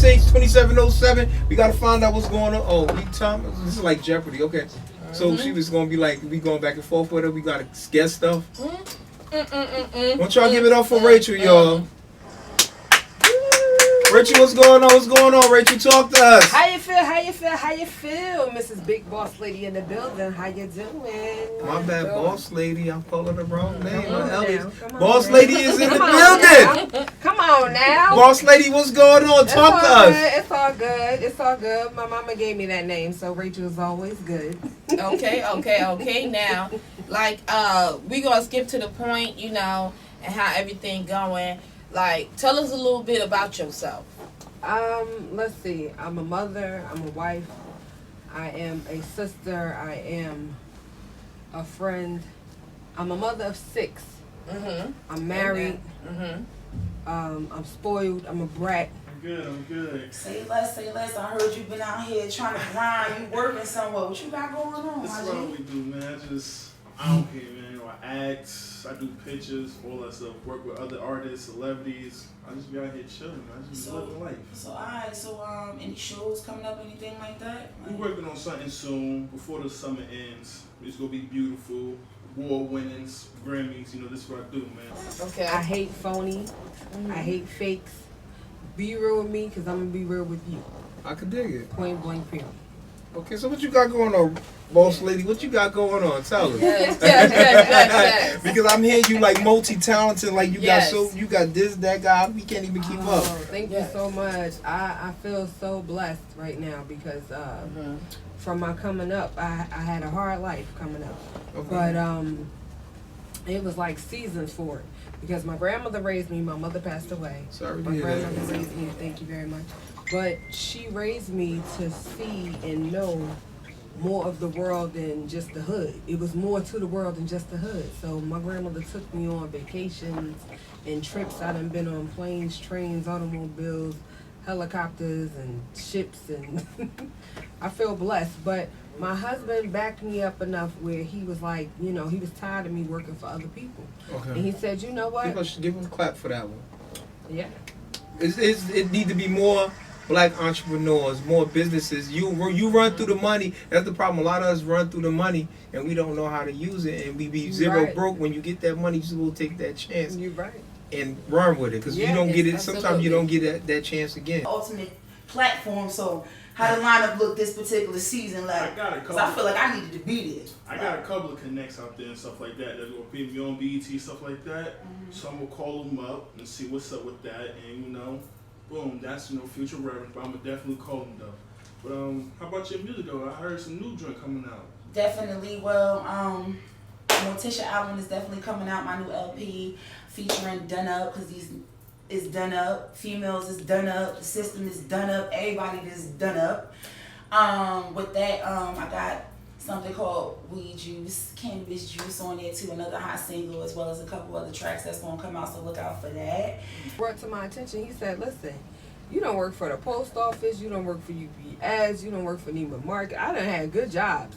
6 2707. We gotta find out what's going on. Oh, this is like Jeopardy. Okay. So she was gonna be like, we going back and forth with her. We gotta guess stuff. Why don't y'all give it up for Rachel, y'all? Rachel, what's going on? What's going on, Rachel? Talk to us. How you feel? How you feel? How you feel? Mrs. Big Boss Lady in the building. How you doing? My bad, Boss Lady. I'm calling the wrong name. Boss now. Lady is in the building. Come on now. Boss Lady, what's going on? Talk to us. It's all good. It's all good. My mama gave me that name, so Rachel is always good. Okay. Now, like, we gonna skip to the point, you know, and how everything going. Like, tell us a little bit about yourself. Let's see. I'm a mother. I'm a wife. I am a sister. I am a friend. I'm a mother of 6. Mm-hmm. I'm married. Mm-hmm. I'm spoiled. I'm a brat. I'm good. Say less. I heard you been out here trying to grind. You working somewhere. What you got going on, This is my what G? we do, man. I don't care, man. I act, I do pictures, all that stuff. Work with other artists, celebrities. I just be out here chilling, man. I just be living life. So, alright. So, any shows coming up, anything like that? We're working on something soon. Before the summer ends, it's gonna be beautiful. Award winnings, Grammys. You know, this is what I do, man. Okay. I hate phony. I hate fakes. Be real with me, because I'm going to be real with you. I can dig it. Point blank period. Okay, so what you got going on, Boss Lady? What you got going on? Tell us. Yes. Because I'm hearing you like multi-talented, like you Yes. you got this, that guy. We can't even keep up. Thank you so much. I feel so blessed right now because from my coming up, I had a hard life coming up. Okay. But it was like seasons for it. Because my grandmother raised me, my mother passed away. Sorry to My hear that. grandmother raised me, thank you very much. But she raised me to see and know more of the world than just the hood. It was more to the world than just the hood. So my grandmother took me on vacations and trips. I done been on planes, trains, automobiles, helicopters, and ships, and I feel blessed. But my husband backed me up enough where he was like, you know, he was tired of me working for other people. Okay. And he said, you know what? Give him a clap for that one. Yeah. It need to be more black entrepreneurs, more businesses. You run through the money. That's the problem. A lot of us run through the money and we don't know how to use it, and we be zero Right. broke. When you get that money, you just will take that chance You're right. and run with it, because you don't get it. Sometimes you don't get that chance again. Ultimate platform. So, how the lineup look this particular season? Like, I got a because I feel like I needed to be there. I got a couple of connects out there and stuff like that that will be on BET, stuff like that. So I'm gonna call them up and see what's up with that, and you know, boom, that's future reference. But I'm gonna definitely call them though. But how about your music though? I heard some new joint coming out. Definitely. Well, Morticia album is definitely coming out. My new LP featuring Done Up, because these is done up. Females is done up. The system is done up. Everybody is done up. With that, I got something called Weed Juice, Cannabis Juice on there too. Another hot single, as well as a couple other tracks that's gonna come out. So look out for that. Brought to my attention, he said, listen, you don't work for the post office, you don't work for UPS, you don't work for Neiman Market. I done had good jobs.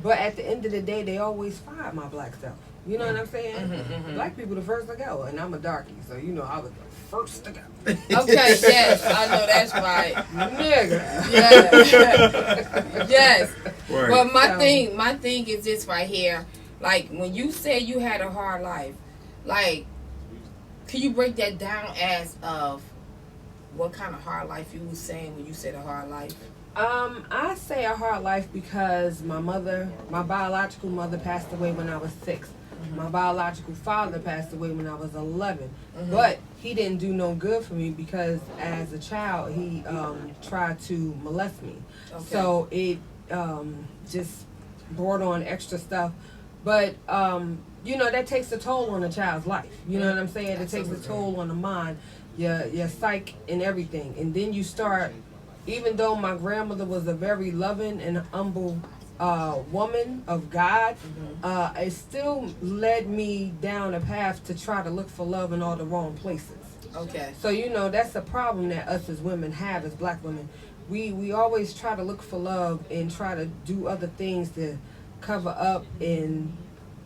But at the end of the day, they always fired my black self. You know what I'm saying? Black people the first to go, and I'm a darkie, so you know I was the first to go. Okay, yes, I know that's right. Nigga. Yeah. Yes. Right. Well, my thing is this right here. Like, when you say you had a hard life, like, can you break that down as of what kind of hard life you was saying when you said a hard life? I say a hard life because my biological mother passed away when I was 6. My biological father passed away when I was 11. But he didn't do no good for me because as a child, he tried to molest me. Okay. So it just brought on extra stuff. But, you know, that takes a toll on a child's life. You know what I'm saying? It takes a toll on the mind, your psyche and everything. And then you start, even though my grandmother was a very loving and humble woman of God, it still led me down a path to try to look for love in all the wrong places. Okay. So, you know, that's a problem that us as women have, as black women. We always try to look for love and try to do other things to cover up and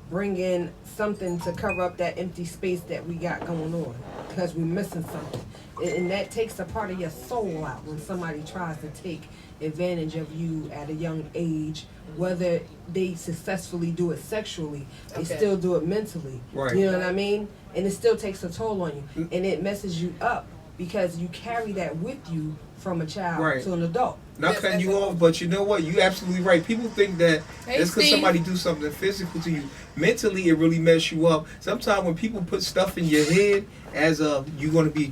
bring in something to cover up that empty space that we got going on because we're missing something. And that takes a part of your soul out when somebody tries to take advantage of you at a young age, whether they successfully do it sexually, they still do it mentally. Right. You know what I mean? And it still takes a toll on you. And it messes you up because you carry that with you from a child to an adult. Not cutting you off, but you know what? You're absolutely right. People think that just because somebody do something physical to you, mentally it really mess you up. Sometimes when people put stuff in your head as you're gonna be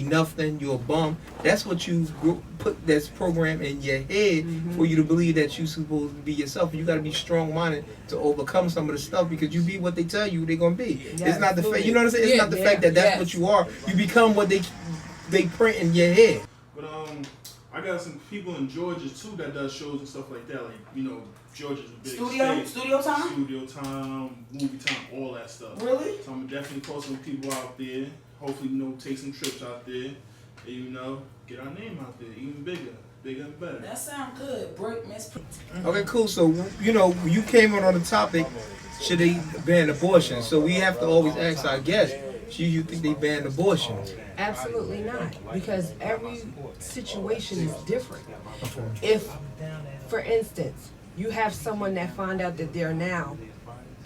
nothing, you're a bum. That's what you put that's programmed in your head for you to believe that you're supposed to be yourself. And you got to be strong-minded to overcome some of the stuff because you be what they tell you they're gonna be. It's not the fact. You know what I'm saying? It's not the fact that that's what you are. You become what they print in your head. But I got some people in Georgia too that does shows and stuff like that. Like, you know, Georgia's a big state. Studio time, movie time, all that stuff. Really? So I'm gonna definitely call some people out there. Hopefully, you know, take some trips out there, and you know, get our name out there even bigger and better. That sounds good. Break Miss. Okay, cool. So you know, you came on the topic. Should they ban abortion? So we have to always ask our guests. Should you think they ban abortion? Absolutely not, because every situation is different. If, for instance, you have someone that found out that they're now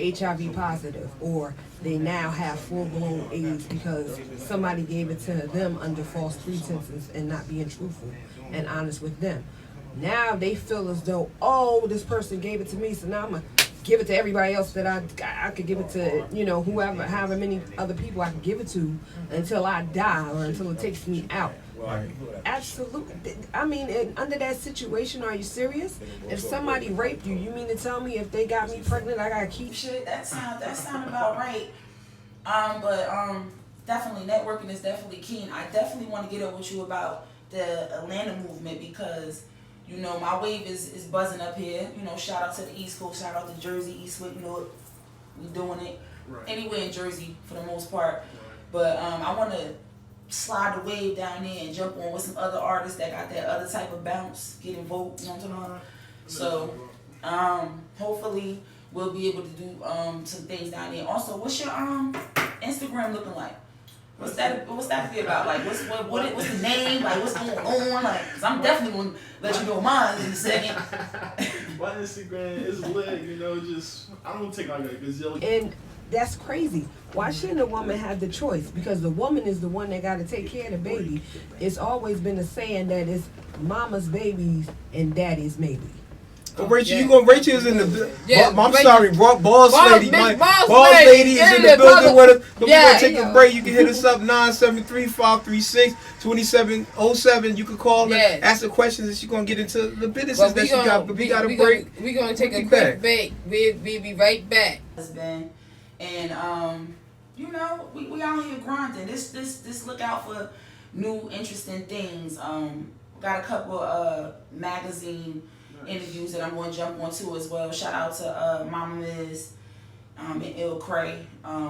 HIV positive, or they now have full-blown AIDS because somebody gave it to them under false pretenses and not being truthful and honest with them. Now they feel as though, oh, this person gave it to me, so now I'm going to give it to everybody else that I could give it to, you know, however many other people I could give it to until I die or until it takes me out. Right. Absolutely. I mean, under that situation, are you serious? If somebody raped you, you mean to tell me if they got me pregnant, I gotta keep shit? That sound about right. But definitely networking is definitely key. And I definitely want to get up with you about the Atlanta movement because, you know, my wave is buzzing up here. You know, shout out to the East Coast, shout out to Jersey, Eastwood. You know, we doing it anywhere in Jersey for the most part. Right. But I want to slide the wave down there and jump on with some other artists that got that other type of bounce, get involved. You know what I'm talking about? So hopefully we'll be able to do some things down there. Also, what's your Instagram looking like? What's that be about? Like, what's the name? Like, what's going on? Like, cause I'm definitely gonna let you know mine in a second. My Instagram is lit, you know. Just I don't take like a gazillion. And that's crazy. Why shouldn't a woman have the choice? Because the woman is the one that got to take care of the baby. It's always been a saying that it's mama's babies and daddy's maybe. But Rachel is in the. I'm sorry, boss lady. My boss lady is in the building with us. But we're gonna take a break. You can hit us up 973-536-2707. You can call and ask the questions, and she's gonna get into the businesses that she got. But we got a break. We're gonna take a quick break. We'll be right back. And you know, we out here grinding. This look out for new interesting things. Got a couple magazine interviews that I'm going to jump on too as well. Shout out to Mama Miz and Il Cray.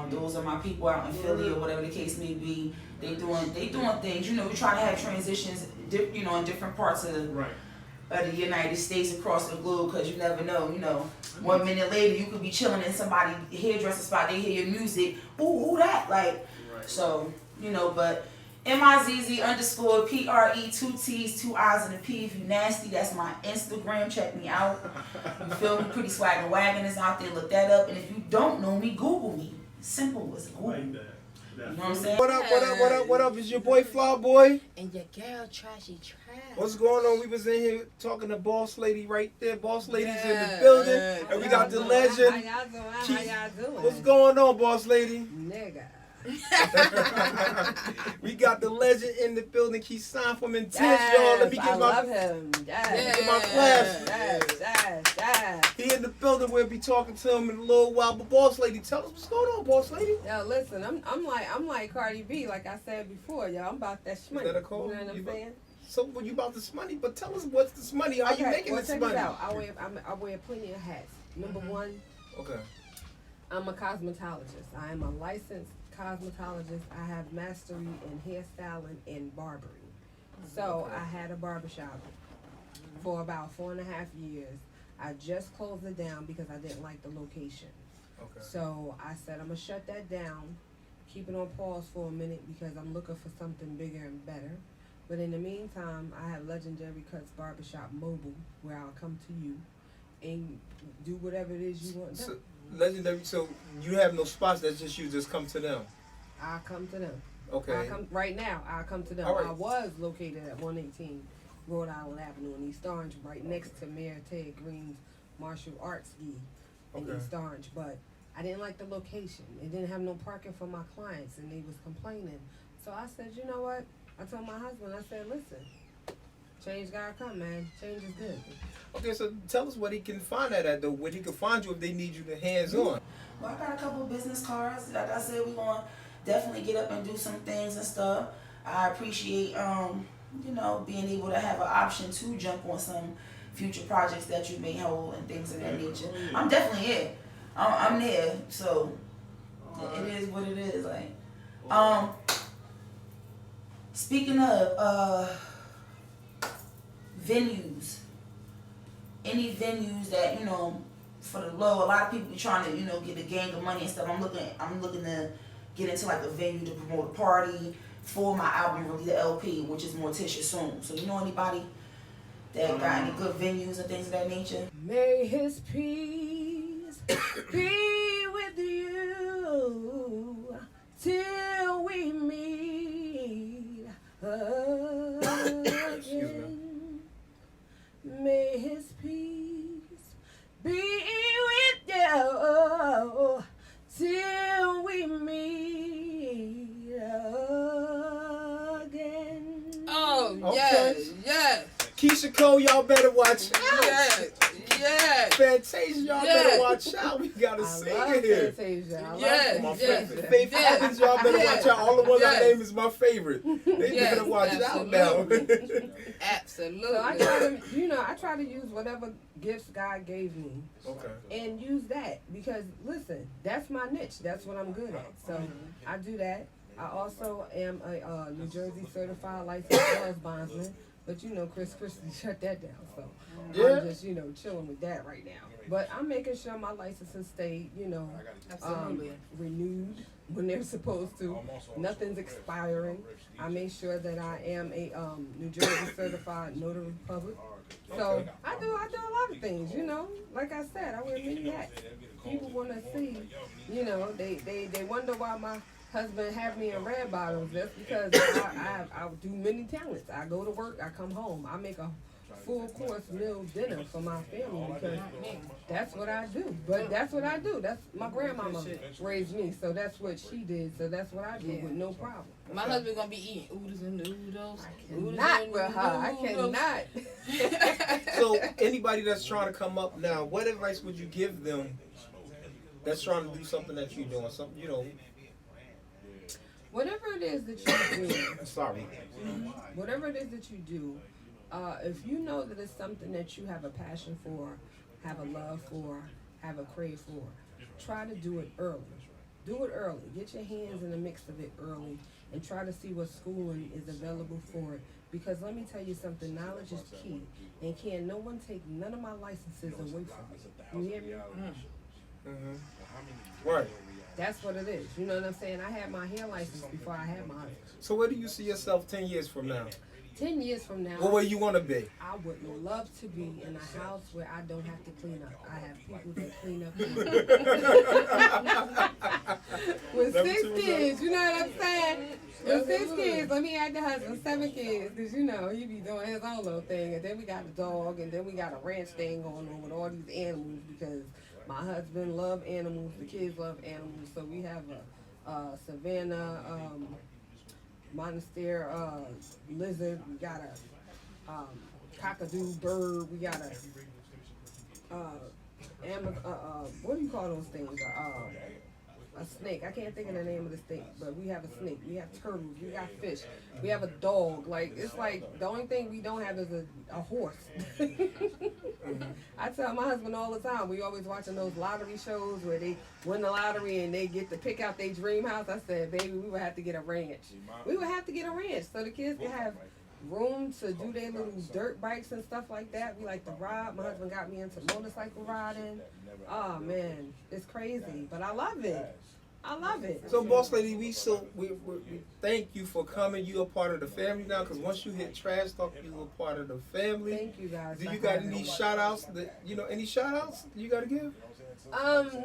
Those are my people out in Philly or whatever the case may be. They doing things. You know, we try to have transitions, you know, in different parts of the United States across the globe, because you never know. You know, 1 minute later you could be chilling in somebody's hairdresser spot. They hear your music. Ooh, who that? Like, so you know, but. MIZZ_PRE 2 T's 2 I's and a P. If you nasty, that's my Instagram. Check me out. You feel me? Pretty Swag and Wagon is out there. Look that up. And if you don't know me, Google me. Simple as Google. Like that. You know what I'm saying? What up? Is your boy Fly Boy? And your girl Trashy Trash. What's going on? We was in here talking to Boss Lady right there. Boss Lady's in the building. And we got the legend. How y'all doing? What's going on, Boss Lady? Nigga. We got the legend in the building. He signed from Intense, y'all. Let me get love him. Get my class. Yes. He in the building. We'll be talking to him in a little while. But Boss Lady, tell us what's going on, Boss Lady. Yo, listen, I'm like Cardi B, like I said before, yo. I'm about that shmoney. Is that a call? You know what I'm saying? So when you about this money, but tell us what's this money? How you making this money? Check it out. I wear plenty of hats. Number one, I'm a cosmetologist. I am a licensed cosmetologist. I have mastery in hairstyling and barbering. So I had a barbershop for about 4.5 years. I just closed it down because I didn't like the location. Okay. So I said I'm gonna shut that down, keep it on pause for a minute because I'm looking for something bigger and better. But in the meantime, I have Legendary Cuts Barbershop Mobile, where I'll come to you and do whatever it is you want done. So, Legendary. So you have no spots. That's just you. Just come to them. I'll come to them. Okay. Right now, I'll come to them. All right. I was located at 118 Rhode Island Avenue in East Orange, right next to Mayor Ted Green's martial arts gi in Okay. East Orange. But I didn't like the location. It didn't have no parking for my clients, and they was complaining. So I said, you know what? I told my husband, I said, listen, change gotta come, man. Change is good. Okay. So tell us what he can find that at though. Where he can find you if they need you to hands on. Well, I got a couple business cards. Like I said, we're gonna definitely get up and do some things and stuff. I appreciate being able to have an option to jump on some future projects that you may hold and things of that nature. I'm definitely here. I'm there. So it is what it is. Like speaking of venues, any venues that for the low, a lot of people be trying to get a gang of money and stuff. I'm looking to get into like a venue to promote a party for my album, release the LP, which is Morticia soon. So you know anybody that got any good venues and things of that nature? May his peace be with you till we meet again. May his peace be with you till we meet again. Oh, Okay. yes. Keisha Cole, y'all better watch out. Yes. Fantasia, y'all Yes. better watch out. We gotta I sing love it here. Fantasia. I love Yes. My Fantasia. favorite. Faith Evans, y'all better watch out. All the ones I name is my favorite. They Yes, better watch out now. Absolutely. So I try to use whatever gifts God gave me Okay. and use that because listen, that's my niche. That's what I'm good at. So I do that. I also am a New Jersey certified licensed sales bondsman. But Chris Christie shut that down, so Yeah. I'm just chilling with that right now. But I'm making sure my licenses stay Absolutely. renewed when they're supposed to. Nothing's expiring. I make sure that I am a New Jersey certified notary public. So I do a lot of things. Like I said, I wear many hats. People want to see. They wonder why my husband have me in red bottoms. That's because I do many talents. I go to work, I come home, I make a full course meal dinner for my family because that's what I do. But that's what I do. That's my grandmama raised me, so that's what she did. So that's what I do with no problem. My husband gonna be eating oodles and noodles. Not with her. I cannot. So anybody that's trying to come up now, what advice would you give them that's trying to do something that you're doing? Something, Whatever it is that you do, sorry. whatever it is that you do, if you know that it's something that you have a passion for, have a love for, have a crave for, try to do it early. Do it early. Get your hands in the mix of it early and try to see what schooling is available for it. Because let me tell you something, knowledge is key. And can no one take none of my licenses away from me. You hear me? Mm-hmm. Right. That's what it is. You know what I'm saying? I had my hair license before I had my husband. So where do you see yourself 10 years from now? 10 years from now, Where you want to be? I would love to be in a house where I don't have to clean up. I have people that clean up. With 6 kids, you know what I'm saying? With 6 kids, let me add the husband, 7 kids, because he be doing his own little thing. And then we got a dog, and then we got a ranch thing going on with all these animals because my husband love animals, the kids love animals. So we have a Savannah monster lizard, we got a cockadoo bird, we got a what do you call those things? A snake. I can't think of the name of the snake, but we have a snake. We have turtles. We got fish. We have a dog. Like it's like the only thing we don't have is a horse. I tell my husband all the time. We always watching those lottery shows where they win the lottery and they get to pick out their dream house. I said, baby, we would have to get a ranch. We would have to get a ranch so the kids can have room to do their little dirt bikes and stuff like that. We like to ride. My husband got me into motorcycle riding. Oh man, it's crazy, but I love it. I love it. So, boss lady, we thank you for coming. You are part of the family now, because once you hit Trash Talk, you are part of the family. Thank you guys. Do you got any shout outs any shout outs you got to give?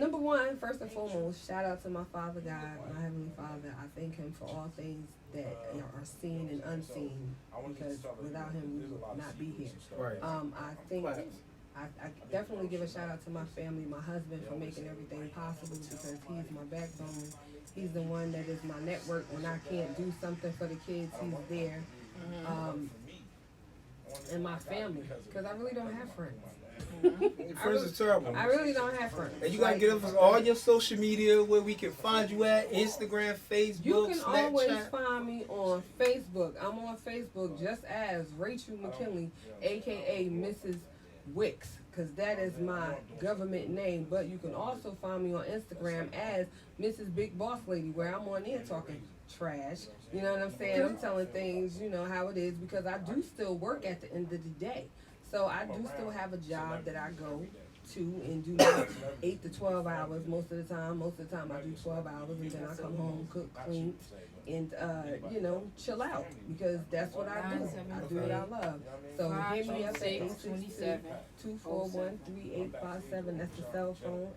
Number one, first and foremost, shout out to my Father God, my Heavenly Father. I thank Him for all things that are seen and unseen, because without Him, we would not be here. Right. I definitely give a shout out to my family, my husband, for making everything possible, because he's my backbone. He's the one that is my network. When I can't do something for the kids, he's there. And my family, because I really don't have friends. Your friends are terrible. I really don't have friends. And you gotta get us all your social media where we can find you at: Instagram, Facebook, You can Snapchat. always find me on Facebook. I'm on Facebook just as Rachel McKinley, aka Mrs. Wicks, because that is my government name. But you can also find me on Instagram as Mrs. Big Boss Lady, where I'm on there talking trash. You know what I'm saying? I'm telling things, how it is, because I do still work at the end of the day. So I do still have a job that I go to and do my 8 to 12 hours most of the time. Most of the time I do 12 hours, and then I come home, cook, clean, and chill out, because that's what I do. I do what I love. So hit me up at 862-241-3857. That's the cell phone,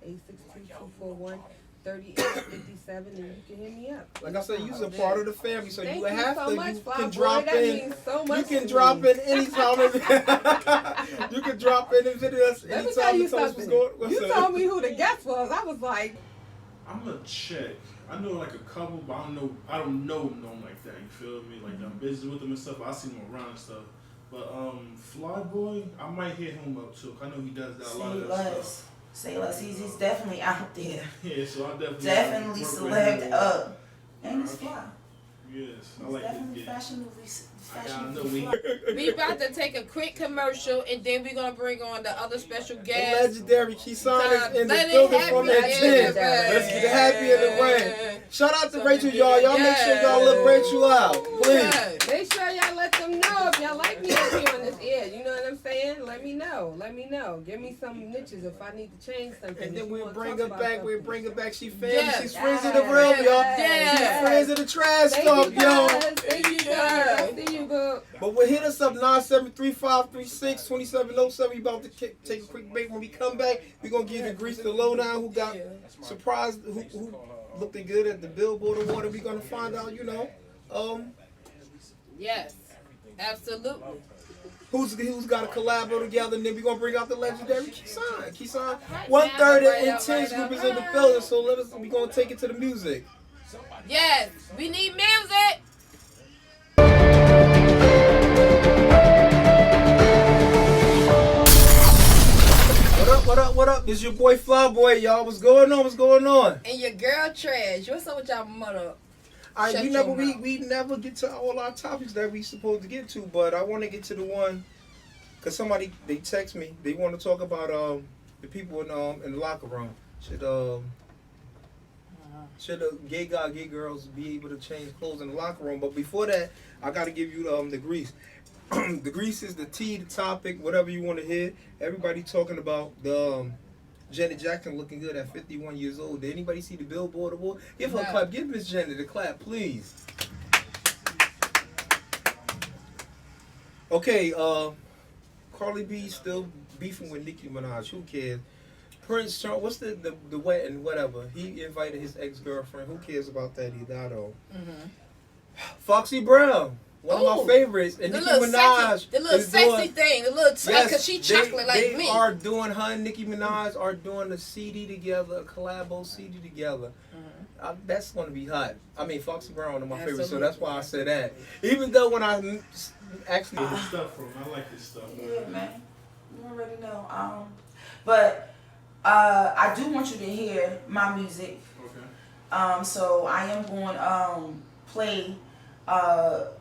862-241-3857, and you can hit me up. Like I said, you're a part of the family, so Thank you have so to. much, You Fly can Boy. drop That in. means so much You can to drop me. in anytime. You can drop in and visit us Let me tell you anytime. something. What's You up? told me who the guest was. I was like, I'm gonna check. I know like a couple, but I don't know them like that. You feel me? Like I'm busy with them and stuff. I see them around and stuff. But Flyboy, I might hit him up too. I know he does that a lot of that stuff. Say less. He's definitely out there. Yeah, so I definitely Celebed up. And it's fly. Yes, I It's like definitely it. We about to take a quick commercial, and then we're gonna bring on the other special The guest. legendary Keyshawn is in the Let it building happy from that in 10. the rain. Let's get happy in the rain. Shout out to So Rachel, we y'all. get Y'all make sure y'all look Rachel out, please. make sure y'all let them know if y'all like me up here on this air. You know what I'm saying? Let me know. Give me some niches if I need to change something. And if then you we'll wanna bring talk her about back. something. We'll bring her back. She family. Yeah. She's friends of the real, y'all. Yeah. She's friends of the trash Thank talk, you yo. guys. Thank you Yeah. guys. I see you, boo. But we'll hit us up 973-536-2707. We about to take a quick break. When we come back, we're gonna give you Grease the Lowdown, who got surprised, who looking good at the Billboard Award. We gonna find out, Yes, absolutely. who's got a collabo together, and then we're gonna bring out the legendary Keyshawn. Keyshawn, Right 130 now, right and up, 10 right group up. is in the building, so we gonna take it to the music. Yes, we need music. What up? It's your boy Flyboy, y'all. What's going on? And your girl Trash. What's up with y'all mother? Alright, Shut we your never mouth. we never get to all our topics that we supposed to get to, but I want to get to the one because somebody they text me. They want to talk about the people in the locker room. Should gay girls be able to change clothes in the locker room? But before that, I got to give you the grease. The grease is the tea, the topic, whatever you want to hear. Everybody talking about the Janet Jackson looking good at 51 years old. Did anybody see the Billboard Award? Give her a clap. Give Miss Janet a clap, please. Okay, Carly B still beefing with Nicki Minaj. Who cares? Prince Charles, what's the wet and whatever? He invited his ex-girlfriend. Who cares about that either? I don't. Foxy Brown. One of my favorites, and The Nicki little Minaj sexy, the little is sexy doing, thing, the little because she chocolate like they me. are doing her and Nicki Minaj are doing a CD together, a collabo CD together. That's gonna be hot. I mean, Foxy Brown one of my favorites, so that's why I said that. Even though when I actually Good stuff from. I like this stuff. Yeah, man. You already know. But I do want you to hear my music. Okay. So I am going play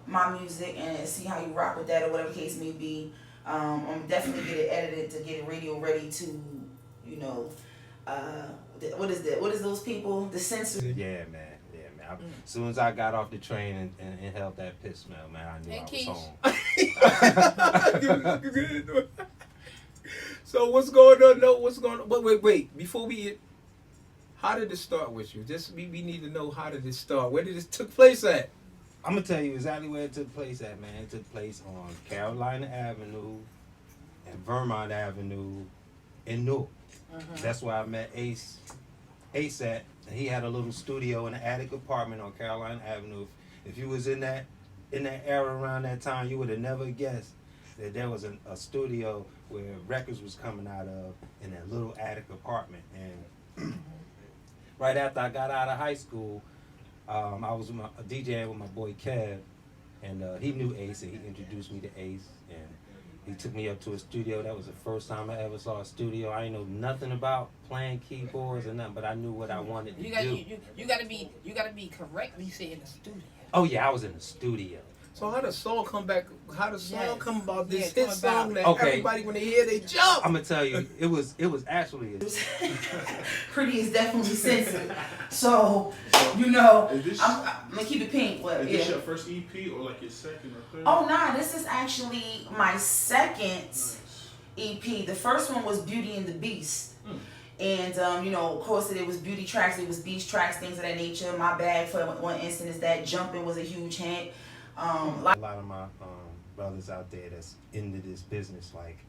my music and see how you rock with that or whatever the case may be. I'm definitely get it edited to get it radio ready to, what is that? What is those people? The censor. Yeah, man. As soon as I got off the train and inhaled that piss smell, man, I knew I was home. So what's going on? No, what's going on? Wait. Before we, how did it start with you? Just we need to know, how did it start? Where did this took place at? I'm gonna tell you exactly where it took place at, man. It took place on Carolina Avenue and Vermont Avenue in Newark. That's where I met Ace at. He had a little studio in an attic apartment on Carolina Avenue. If you was in that era around that time, you would have never guessed that there was a studio where records was coming out of in that little attic apartment. And right after I got out of high school, I was DJing with my boy Kev, and he knew Ace, and he introduced me to Ace, and he took me up to a studio. That was the first time I ever saw a studio. I didn't know nothing about playing keyboards or nothing, but I knew what I wanted to do. You gotta be correct when you say in the studio. Oh yeah, I was in the studio. So how does song come back? How does song come about? This Yeah, hit song that Okay. everybody, when they hear, they jump. I'm gonna tell you, it was actually Pretty is definitely censored. So, you know, Is this, I'm gonna keep it pink. But is this yeah. your first EP or like your second or third? Oh nah, this is actually my second Nice. EP. The first one was Beauty and the Beast. And, you know, of course, it was beauty tracks, it was beast tracks, things of that nature. My bag, for one instance, is that Jumping was a huge hit. a lot of my brothers out there that's into this business. Like,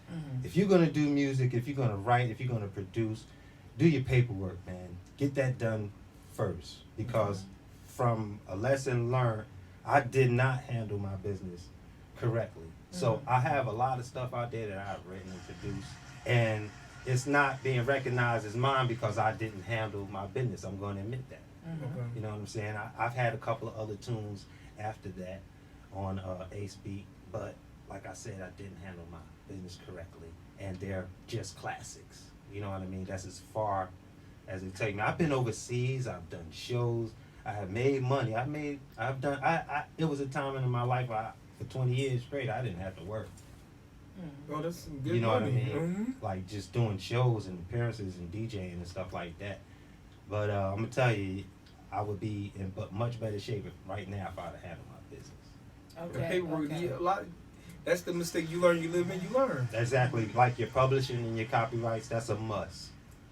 if you're gonna do music, if you're gonna write, if you're gonna produce, do your paperwork, man. Get that done first. Because from a lesson learned, I did not handle my business correctly. So I have a lot of stuff out there that I've written and produced, and it's not being recognized as mine because I didn't handle my business. I'm going to admit that. You know what I'm saying? I've had a couple of other tunes after that on Ace Beat, but like I said, I didn't handle my business correctly, and they're just classics. You know what I mean? That's as far as it takes me. I've been overseas. I've done shows. I have made money. It was a time in my life for 20 years straight, I didn't have to work. Oh, that's some good You know money. what I mean? Like just doing shows and appearances and DJing and stuff like that. But I'm gonna tell you, I would be in much better shape right now if I'd have handled my business. The paperwork, yeah, a lot. That's the mistake you learn. You live and you learn. Exactly, like your publishing and your copyrights. That's a must,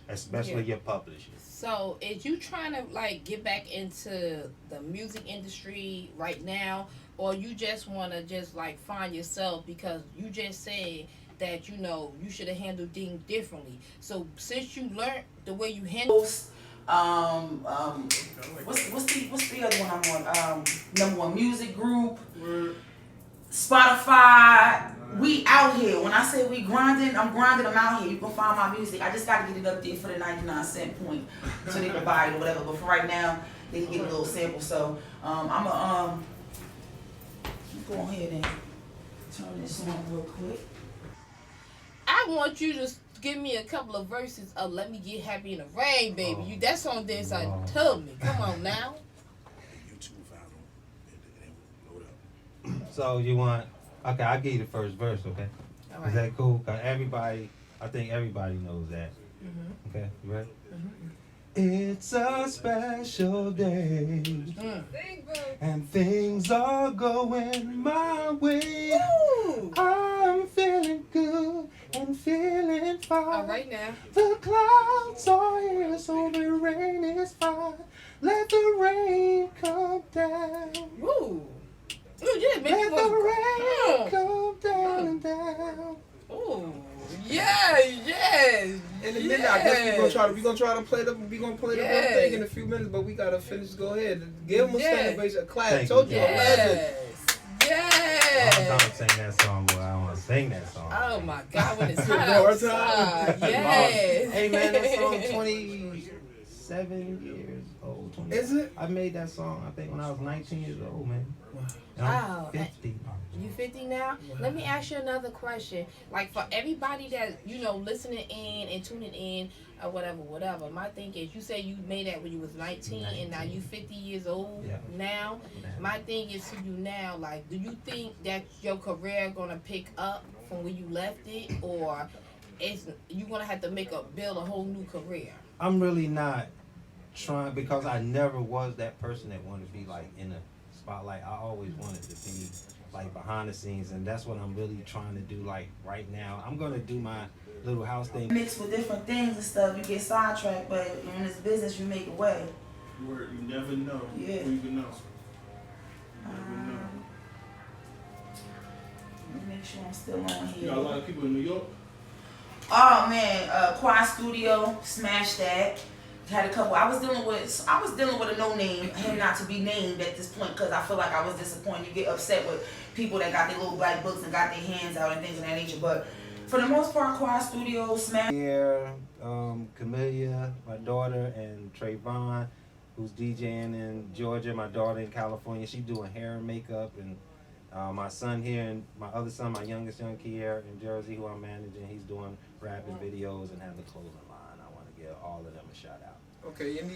especially your publishing. So, is you trying to like get back into the music industry right now, or you just want to just like find yourself because you just said that you know you should have handled things differently. So, since you learned the way you handle, what's the other one I'm on? Number one music group, Spotify. We out here. When I say we grinding, I'm grinding. I'm out here. You can find my music. I just gotta get it up there for the 99-cent point, so they can buy it or whatever. But for right now, they can get a little sample. So I'm go ahead and turn this on real quick. I want you to give me a couple of verses of "Let Me Get Happy in the Rain," baby. That song did something to me. Come on now. So you want? Okay, I'll give you the first verse. Okay, All right. is that cool? 'Cause I think everybody knows that. Okay, you ready? It's a special day, and things are going my way. Ooh. I'm feeling good and feeling fine. All right now. The clouds are here, so the rain is fine. Let the rain come down. Woo. Ooh, yeah, make Let me the go. rain come down and down. Ooh. Yeah. In a minute, I guess we gonna try to play the whole thing in a few minutes, but we gotta finish. Go ahead, give them a standing base of class. Thank Told you. you, a legend. Yes. I'm trying to sing that song, boy. I want to sing that song. Oh my God, when it's More hot time. outside. Yes. Hey man, that song 27 years old. 20. Is it? I made that song, I think, when I was 19 years old, man. And Wow. I'm 50. You 50 now? Let me ask you another question. Like for everybody that, you know, listening in and tuning in or whatever. My thing is, you say you made that when you was 19 and now you 50 years old now. My thing is to you now, like, do you think that your career gonna pick up from where you left it, or you gonna have to build a whole new career? I'm really not trying, because I never was that person that wanted to be like in a spotlight. I always wanted to be like behind the scenes, and that's what I'm really trying to do. Like right now, I'm gonna do my little house thing. Mixed with different things and stuff, you get sidetracked, but in this business, you make a way. Word, you never know. Yeah. Who you can know. You never know. Let me make sure I'm still on You here. got a lot of people in New York. Oh man, Quad Studio, smashed that. Had a couple. I was dealing with a no name, him not to be named at this point, because I feel like I was disappointed. You get upset with people that got their little black books and got their hands out and things of that nature. But for the most part, Quad Studio smashed. Here, Camellia, my daughter, and Trayvon, who's DJing in Georgia. My daughter in California, she doing hair and makeup, and my son here, and my other son, my youngest, young Kier in Jersey, who I'm managing. He's doing rapping videos and have the clothing line. I want to give all of them a shout out. Okay, and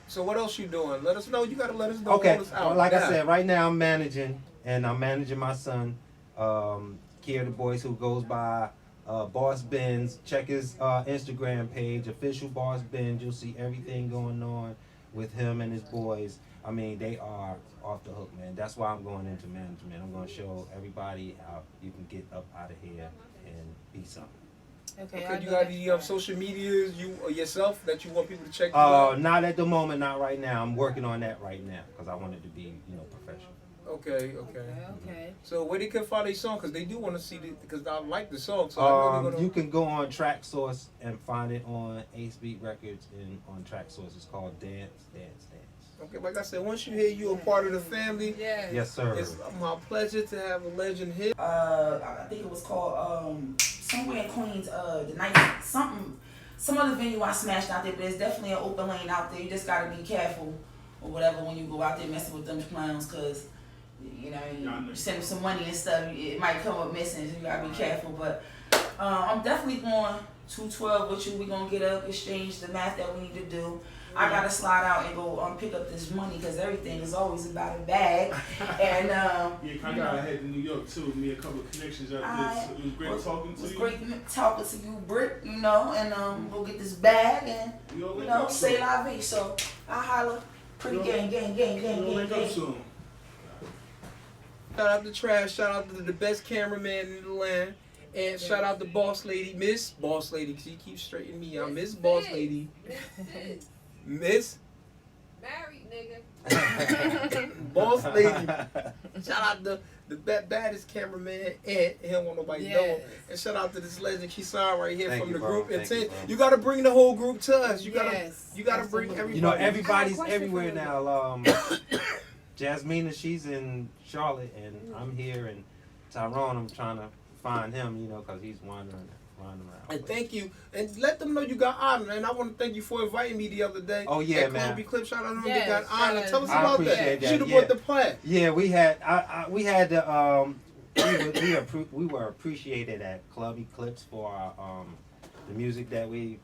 so what else you doing? Let us know. You gotta let us know. Okay, all this out. well, like I Yeah. said, right now I'm managing my son, Kier the Boys, who goes by Boss Benz. Check his Instagram page, official Boss Benz. You'll see everything going on with him and his boys. I mean, they are off the hook, man. That's why I'm going into management. I'm going to show everybody how you can get up out of here and be something. Okay, Okay, you got any social medias yourself that you want people to check you Oh, out? not at the moment, not right now. I'm working on that right now because I want it to be, professional. Okay. Okay. So where they can find their song? Because they do want to see it, because I like the song. So I know they're gonna... You can go on Track Source and find it on Ace Beat Records, and on Track Source it's called Dance, Dance, Dance. Okay, like I said, once you hear you a part of the family, Yes, sir. it's my pleasure to have a legend here. I think it was called somewhere in Queens, the night some other venue I smashed out there, but it's definitely an open lane out there. You just gotta be careful or whatever when you go out there messing with them clowns, cause you send them some money and stuff, it might come up missing, so you gotta be careful. But I'm definitely going 212 with you. We're gonna get up, exchange the math that we need to do. I gotta slide out and go pick up this money, because everything is always about a bag. And Yeah, I gotta head to New York too. Me a couple of connections out there. So it was great talking to you. It was great talking to you, Britt. And go get this bag and say la vie. So I holla, pretty gang. We'll link up soon. Shout out to Trash. Shout out to the best cameraman in the land. And shout out to Boss Lady, Miss Boss Lady, because she keeps straightening me out. Miss Boss Lady. Miss Married nigga. Boss Lady. Shout out to the baddest cameraman, and he don't want nobody to know him. And shout out to this legend Kisan right here from the group Intent. You gotta bring the whole group to us. You gotta bring everybody. Everybody's everywhere now. Jasmina, she's in Charlotte, and I'm here, and Tyrone, I'm trying to find him, because he's wandering around. And thank you, and let them know you got honored. And I want to thank you for inviting me the other day. Oh yeah, at man. Columbia Clip, shout out to them. Yes, They got honored. Tell us I about appreciate that. that, Should have yeah. brought the plaque. Yeah, we had the we were appreciated at Club Eclipse for our the music that we've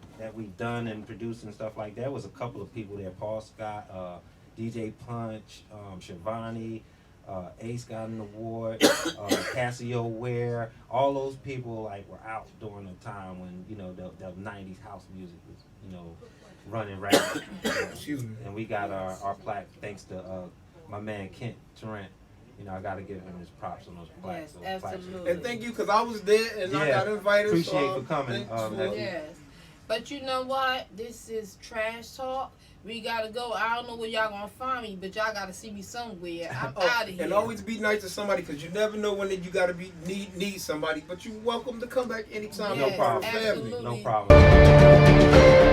done and produced and stuff like that. There was a couple of people there. Paul Scott, DJ Punch, Shivani. Ace got an award, Casio Ware, all those people were out during the time when the 90s house music was running rapid. And we got our plaque thanks to my man Kent Tarrant. I got to give him his props on those plaques. Yes, absolutely. And thank you, because I was there and I got invited. Appreciate you for coming. Yes. But you know what? This is Trash Talk. We gotta go. I don't know where y'all gonna find me, but y'all gotta see me somewhere. I'm out of here. And always be nice to somebody, because you never know when you gotta need somebody. But you're welcome to come back anytime. No problem. Family. Absolutely. No problem.